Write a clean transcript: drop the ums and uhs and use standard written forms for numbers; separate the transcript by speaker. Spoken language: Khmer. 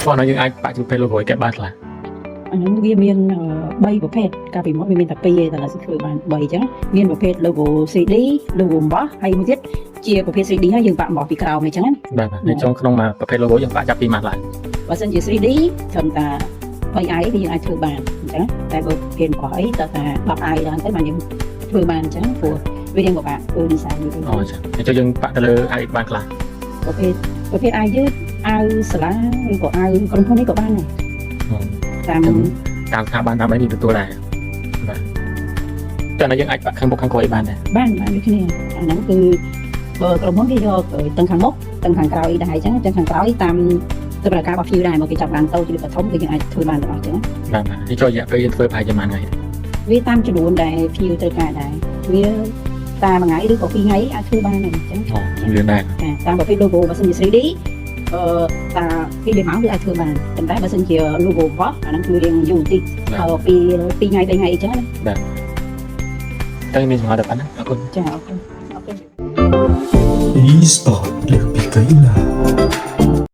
Speaker 1: bọn nó những ai bạn chụp logo cái bạn là
Speaker 2: អាហ្នឹងវាមាន3ប្រភេទកាលពីមុនវាមានតែ2ទេតែឥឡូវធ្វើបាន3អញ្ចឹងមានប្រភេទ logo 3D logo អំបោះហើយមួយទៀតជាប្រភេទ 3D ហើយយើងបាក់អំបោះពីក្រោមអញ្ចឹងណា
Speaker 1: បាទនៅtrongក្នុងមួយប្រភេទ logo យើងបាក់ចាប់ពីម៉ាត់ឡើង
Speaker 2: បើសិនជា 3D ត្រឹមតែ 3i គឺយើងអាចធ្វើបានអញ្ចឹងតែបើប្រភេទរបស់អីតើតា 10i ដល់ទៅបានយើងធ្វើបានអញ្ចឹងព្រោះវាយើងពិបាកធ្វើ design វា
Speaker 1: អូចាអញ្ចឹងយើងបាក់ទៅលើអាយបានខ្លះ
Speaker 2: ប្រភេទអាវយឺតអាវសាលាឬក៏អាវក្រុមហ៊ុននេះក៏បានដែរតាម
Speaker 1: តាមថាបានតាមអីនេះទទួលដែរបាទតែនៅយើងអាចបាក់ខាងមុខខាងក្រោយបានដែរ
Speaker 2: បានដូចគ្នាអាហ្នឹងគឺបើក្រុមហ៊ុនគេយកទាំងខាងមុខទាំងខាងក្រោយដែរអញ្ចឹងទាំងខាងក្រោយតាមតម្រូវការរបស់ view ដែរមកគេចាប់បានតូចឬក៏ធំគឺយើងអាចធ្វើបានទាំងអស់អញ្ចឹង
Speaker 1: បាទនេះចូលរយៈពេលយើងធ្វើប្រហែលជាប៉ុន្មានថ្ងៃ
Speaker 2: វាតាមចំនួនដែល view ត្រូវការដែរវាតាមមួយថ្ងៃឬក៏2ថ្ងៃអាចធ្វើបានដែរអញ្ចឹង
Speaker 1: អូលឿនដែរ
Speaker 2: តាមប្រភេទ logo បើសិនជា 3D តាពី2ម៉ោងវាអាចធ្វើបានប៉ុន្តែបើសិនជា logo របស់អាហ្នឹងគឺរៀងយូរបន្តិចពី2ថ្ងៃ3ថ្ងៃអញ្ចឹងណា
Speaker 1: បាទតែមានសម្រាប់តែប៉ុណ្ណាអរគុណ
Speaker 2: ចាអរគុណ
Speaker 3: e-sport លើកពីកីឡា